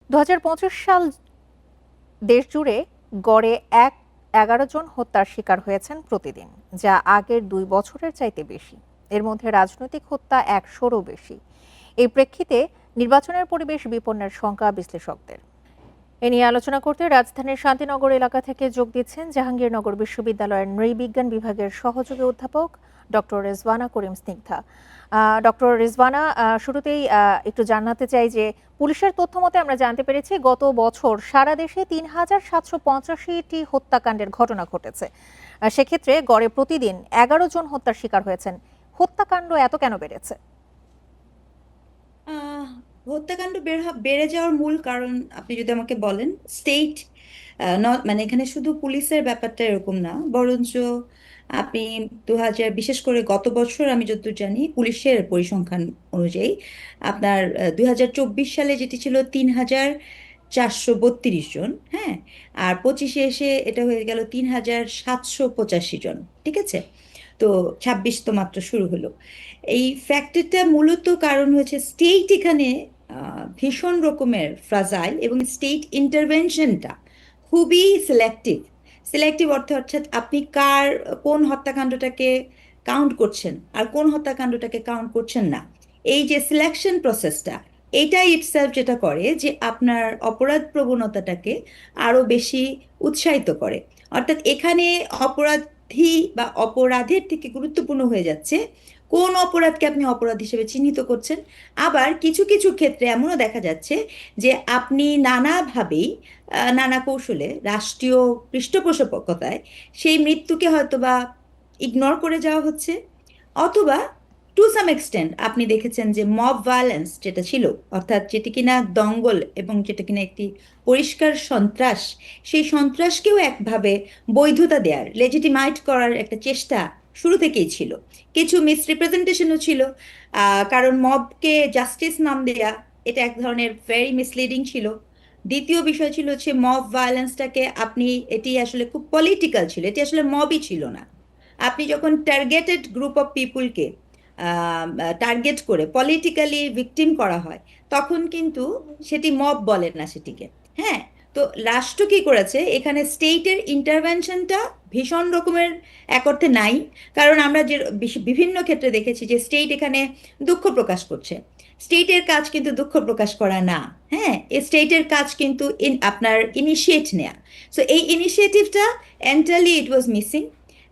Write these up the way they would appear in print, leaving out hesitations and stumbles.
2025 সাল দেশ জুড়ে গড়ে 11 জন হত্যার শিকার হয়েছেন প্রতিদিন, যা আগের 2 বছরের চাইতে বেশি। এর মধ্যে রাজনৈতিক হত্যা 100-রও বেশি। এই প্রেক্ষিতে নির্বাচনের পরিবেশ বিপন্নের শঙ্কা বিশ্লেষকদের। এ নিয়ে আলোচনা করতে রাজধানীর শান্তিনগর এলাকা থেকে যোগ দিচ্ছেন জাহাঙ্গীরনগর বিশ্ববিদ্যালয়ের নৃবিজ্ঞান বিভাগের সহযোগী অধ্যাপক ডক্টর রেজওয়ানা করিম স্নিগ্ধা। ডক্টর রেজওয়ানা, শুরুতেই একটু জানাতে চাই যে পুলিশের তথ্য মতে আমরা জানতে পেরেছি গত বছর সারা দেশে 3785টি হত্যাকাণ্ডের ঘটনা ঘটেছে। সেক্ষেত্রে গড়ে প্রতিদিন 11 জন হত্যার শিকার হয়েছেন। হত্যাকাণ্ড এত কেন বেড়েছে? আহ হত্যাকাণ্ড বেড়ে যাওয়ার মূল কারণ আপনি যদি আমাকে বলেন স্টেট, মানে এখানে শুধু পুলিশের ব্যাপারটা এরকম না, বরঞ্চ আপনি বিশেষ করে গত বছর আমি যতদূর জানি পুলিশের পরিসংখ্যান অনুযায়ী আপনার 2024 সালে যেটি ছিল 3432 জন, হ্যাঁ, আর 25-এ এসে এটা হয়ে গেল 3785 জন। ঠিক আছে, তো 26 তো মাত্র শুরু হলো। এই ফ্যাক্টরটা মূলত কারণ হচ্ছে স্টেট এখানে ভীষণ রকমের ফ্রাজাইল, এবং স্টেট ইন্টারভেনশনটা খুবই সিলেক্টিভ। সিলেক্টিভ অর্থে অর্থাৎ আপনি কোন হত্যাকাণ্ডটাকে কাউন্ট করছেন আর কোন হত্যাকাণ্ডটাকে কাউন্ট করছেন না, এই যে সিলেকশন প্রসেসটা, এইটাই ইটসেলফ যেটা করে যে আপনার অপরাধ প্রবণতাটাকে আরো বেশি উৎসাহিত করে। অর্থাৎ এখানে অপরাধী বা অপরাধের থেকে গুরুত্বপূর্ণ হয়ে যাচ্ছে কোন অপরাধকে আপনি অপরাধ হিসেবে চিহ্নিত করছেন। আবার কিছু কিছু ক্ষেত্রে এমনও দেখা যাচ্ছে যে আপনি নানাভাবেই নানা কৌশলে রাষ্ট্রীয় পৃষ্ঠপোষকতায় সেই মৃত্যুকে হয়তোবা ইগনোর করে যাওয়া হচ্ছে, অথবা টু সাম এক্সটেন্ট আপনি দেখেছেন যে মব ভায়োলেন্স যেটা ছিল, অর্থাৎ যেটি কিনা দঙ্গল এবং যেটা কিনা একটি পরিষ্কার সন্ত্রাস, সেই সন্ত্রাসকেও একভাবে বৈধতা দেওয়ার, লেজিটিমাইট করার একটা চেষ্টা শুরু থেকেই ছিল। কিছু মিসরিপ্রেজেন্টেশনও ছিল, কারণ মবকে জাস্টিস নাম দেয়া এটা এক ধরনের ভেরি মিসলিডিং ছিল। দ্বিতীয় বিষয় ছিল হচ্ছে মব ভায়োলেন্সটাকে আপনি, এটি আসলে খুব পলিটিক্যাল ছিল, এটি আসলে মবই ছিল না। আপনি যখন টার্গেটেড গ্রুপ অফ পিপুলকে টার্গেট করে পলিটিক্যালি ভিকটিম করা হয়, তখন কিন্তু সেটি মব বলে না সেটিকে। হ্যাঁ, তো রাষ্ট্র কি করেছে এখানে, স্টেটের ইন্টারভেনশনটা ভীষণ রকমের এক অর্থে নাই। কারণ আমরা যে বিভিন্ন ক্ষেত্রে দেখেছি যে স্টেট এখানে দুঃখ প্রকাশ করছে। স্টেটের কাজ কিন্তু দুঃখ প্রকাশ করা না, হ্যাঁ, এই স্টেটের কাজ কিন্তু আপনার ইনিশিয়েট নেয়া। সো এই ইনিশিয়েটিভটা এন্টারলি ইট ওয়াজ মিসিং,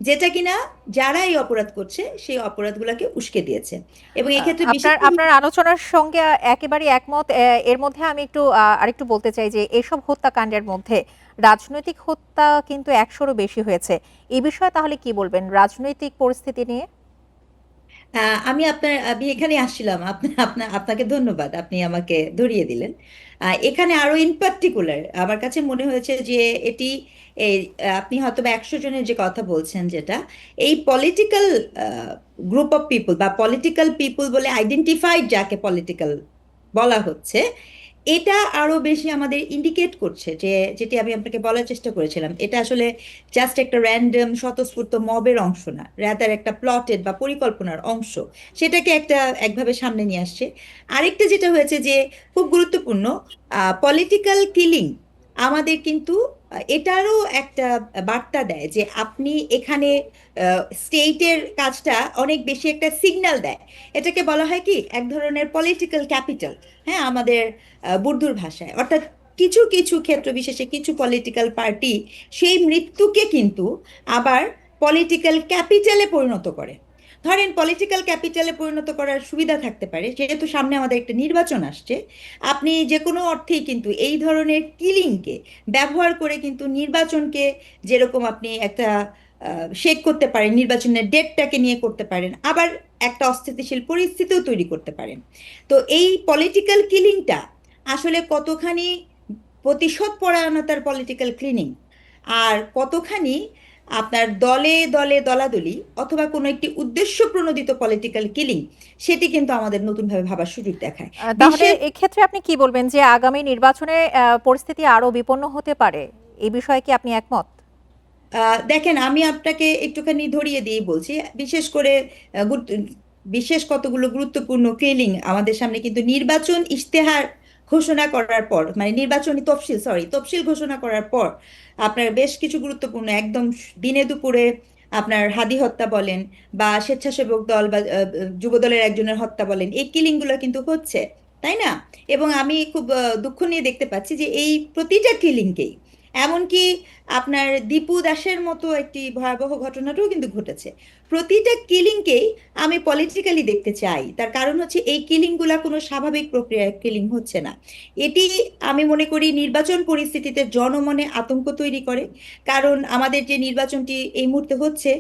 যেটা কিনা যারা এই অপরাধ করছে সেই অপরাধগুলোকে উস্কে দিয়েছে। এবং এক্ষেত্রে বিশেষ আপনার করে আপনার আলোচনার সঙ্গে একেবারে একমত। এর মধ্যে আমি একটু আরেকটু বলতে চাই যে এসব হত্যাকাণ্ডের মধ্যে রাজনৈতিক হত্যা কিন্তু 100-রও বেশি হয়েছে। এই বিষয়ে তাহলে কি বলবেন রাজনৈতিক পরিস্থিতি নিয়ে? আমি এখানে আসছিলাম, আপনাকে ধন্যবাদ, আপনি আমাকে ধরিয়ে দিলেন। এখানে আরো ইন পার্টিকুলার আমার কাছে মনে হয়েছে যে এটি এই আপনি হয়তো বা 100 জনের যে কথা বলছেন, যেটা এই পলিটিক্যাল গ্রুপ অফ পিপল বা পলিটিক্যাল পিপল বলে আইডেন্টিফাইড যাকে পলিটিক্যাল বলা হচ্ছে, এটা আরো বেশি আমাদের ইন্ডিকেট করছে যে, যেটি আমি আপনাকে বলার চেষ্টা করেছিলাম, এটা আসলে জাস্ট একটা র্যান্ডম স্বতঃস্ফূর্ত মবের অংশ না, রাদার একটা প্লটেড বা পরিকল্পনার অংশ। সেটাকে একভাবে সামনে নিয়ে আসছে। আরেকটা যেটা হয়েছে যে খুব গুরুত্বপূর্ণ, পলিটিক্যাল কিলিং আমাদের কিন্তু এটারও একটা বার্তা দেয় যে আপনি এখানে স্টেটের কাজটা অনেক বেশি একটা সিগন্যাল দেয়। এটাকে বলা হয় কি এক ধরনের পলিটিক্যাল ক্যাপিটাল, হ্যাঁ, আমাদের বুর্দুর ভাষায়। অর্থাৎ কিছু কিছু ক্ষেত্র বিশেষে কিছু পলিটিক্যাল পার্টি সেই মৃত্যুকে কিন্তু আবার পলিটিক্যাল ক্যাপিটালে পরিণত করে। ধরেন পলিটিক্যাল ক্যাপিটালে পরিণত করার সুবিধা থাকতে পারে, যেহেতু সামনে আমাদের একটা নির্বাচন আসছে, আপনি যে কোনো অর্থেই কিন্তু এই ধরনের কিলিংকে ব্যবহার করে কিন্তু নির্বাচনকে, যেরকম আপনি একটা শেক করতে পারেন, নির্বাচনের ডেটটাকে নিয়ে করতে পারেন, আবার একটা অস্থিতিশীল পরিস্থিতিও তৈরি করতে পারেন। তো এই পলিটিক্যাল কিলিংটা আসলে কতখানি প্রতিশোধ পরায়ণতার পলিটিক্যাল ক্লিনিং, আর কতখানি আপনার দলে দলে দলাদলি অথবা কোনো একটি উদ্দেশ্য প্রণোদিত পলিটিক্যাল কিলিং, সেটি কিন্তু আমাদের নতুনভাবে ভাবার সুযোগ দেখায়। তাহলে বিশেষ এক্ষেত্রে আপনি কি বলবেন যে আগামী নির্বাচনে পরিস্থিতি আরো বিপন্ন হতে পারে? এই বিষয়ে কি আপনি একমত? দেখেন, আমি আপনাকে একটুখানি ধরিয়ে দিয়ে বলছি। বিশেষ করে আহ, গুরুত্ব- বিশেষ কতগুলো গুরুত্বপূর্ণ ক্লিনিং আমাদের সামনে কিন্তু নির্বাচন ইশতেহার ঘোষণা করার পর, মানে নির্বাচনী তফসিল ঘোষণা করার পর আপনার বেশ কিছু গুরুত্বপূর্ণ একদম দিনে দুপুরে আপনার হাদি হত্যা বলেন বা স্বেচ্ছাসেবক দল বা যুব দলের একজনের হত্যা বলেন, এই কিলিং গুলো কিন্তু হচ্ছে, তাই না? এবং আমি খুব দুঃখ নিয়ে দেখতে পাচ্ছি যে এই প্রতিটা কিলিংকেই, এমনকি আপনার দীপু দাসের মতো একটি ভয়াবহ ঘটনাটাও কিন্তু ঘটেছে, প্রতিটা কিলিংকেই আমি পলিটিক্যালি দেখতে চাই। তার কারণ হচ্ছে এই কিলিংগুলা কোনো স্বাভাবিক প্রক্রিয়ায় কিলিং হচ্ছে না। এটি আমি মনে করি নির্বাচন পরিস্থিতিতে জনমনে আতঙ্ক তৈরি করে। কারণ আমাদের যে নির্বাচনটি এই মুহূর্তে হচ্ছে,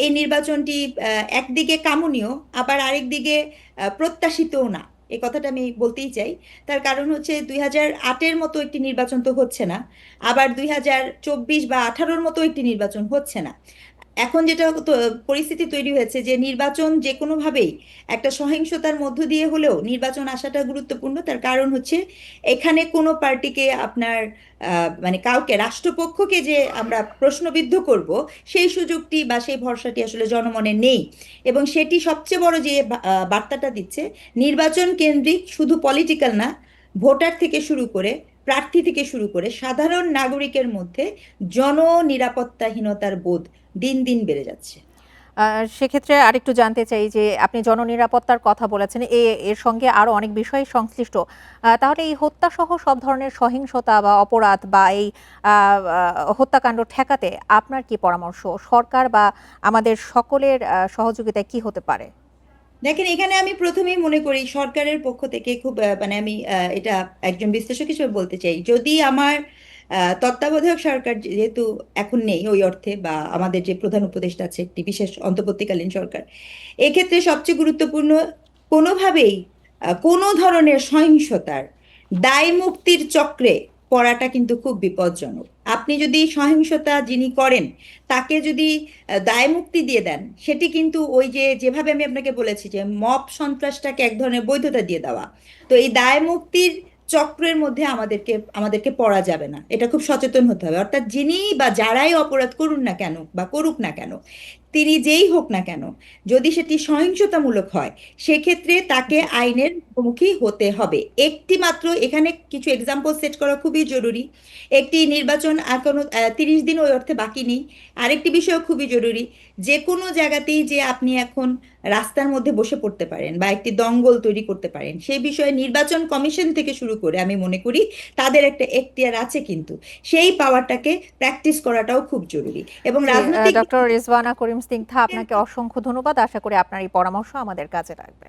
এই নির্বাচনটি একদিকে কামনীয়, আবার আরেকদিকে প্রত্যাশিতও না। এই কথাটা আমি বলতেই চাই। তার কারণ হচ্ছে 2008-এর মতো একটি নির্বাচন তো হচ্ছে না, আবার 2024 বা 18-র মতো একটি নির্বাচন হচ্ছে না। এখন যেটা পরিস্থিতি তৈরি হয়েছে যে নির্বাচন যে কোনোভাবেই একটা সহিংসতার মধ্য দিয়ে হলেও নির্বাচন আসাটা গুরুত্বপূর্ণ। তার কারণ হচ্ছে এখানে কোনো পার্টিকে আপনার মানে কাউকে, রাষ্ট্রপক্ষকে যে আমরা প্রশ্নবিদ্ধ করব, সেই সুযোগটি বা সেই ভরসাটি আসলে জনমনে নেই। এবং সেটি সবচেয়ে বড় যে বার্তাটা দিচ্ছে, নির্বাচন কেন্দ্রিক শুধু পলিটিক্যাল না, ভোটার থেকে শুরু করে, প্রার্থী থেকে শুরু করে সাধারণ নাগরিকের মধ্যে জননিরাপত্তাহীনতার বোধ দিন দিন বেড়ে যাচ্ছে। সেক্ষেত্রে আরেকটু জানতে চাই যে আপনি জননিরাপত্তার কথা বলেছেন, এর সঙ্গে আরো অনেক বিষয় সংশ্লিষ্ট। তাহলে এই হত্যা সহ সব ধরনের সহিংসতা বা অপরাধ বা এই হত্যাকাণ্ড ঠেকাতে আপনার কি পরামর্শ? সরকার বা আমাদের সকলের সহযোগিতায় কি হতে পারে? দেখেন, এখানে আমি প্রথমেই মনে করি সরকারের পক্ষ থেকে খুব মানে আমি এটা একজন বিশ্লেষক হিসেবে বলতে চাই, যদি আমার তত্ত্বাবধায়ক সরকার যেহেতু এখন নেই ওই অর্থে, বা আমাদের যে প্রধান উপদেষ্টা আছে একটি বিশেষ অন্তর্বর্তীকালীন সরকার, এক্ষেত্রে সবচেয়ে গুরুত্বপূর্ণ, কোনোভাবেই কোনো ধরনের সহিংসতার দায় মুক্তির চক্রে পড়াটা কিন্তু খুব বিপজ্জনক। আপনি যদি সহিংসতা যিনি করেন তাকে যদি দায় মুক্তি দিয়ে দেন, সেটি কিন্তু ওই যে যেভাবে আমি আপনাকে বলেছি যে মব সন্ত্রাসটাকে এক ধরনের বৈধতা দিয়ে দেওয়া, তো এই দায় মুক্তির চক্রের মধ্যে আমাদেরকে আমাদেরকে পড়া যাবে না। এটা খুব সচেতন হতে হবে। অর্থাৎ যিনি বা যারাই অপরাধ করুন না কেন বা করুক না কেন, তিনি যেই হোক না কেন, যদি সেটি সহিংসতামূলক হয়, সেক্ষেত্রে তাকে জি। আইনের মুখোমুখি হতে হবে। একটি মাত্র এখানে কিছু এক্সাম্পল সেট করা খুবই জরুরি। একটি নির্বাচন আর কোনো 30 দিন ওই অর্থে বাকি নেই। আরেকটি বিষয় খুবই জরুরি, যে কোনো জায়গাতেই যে আপনি এখন রাস্তার মধ্যে বসে পড়তে পারেন বা একটি দঙ্গল তৈরি করতে পারেন, সেই বিষয়ে নির্বাচন কমিশন থেকে শুরু করে আমি মনে করি তাদের একটা এখতিয়ার আছে, কিন্তু সেই পাওয়ারটাকে প্র্যাকটিস করাটাও খুব জরুরি। এবং জি, রাজনৈতিক ডক্টর রিজওয়ানা করিম স্নিগ্ধা, আপনাকে অসংখ্য ধন্যবাদ। আশা করি আপনার এই পরামর্শ আমাদের কাজে লাগবে।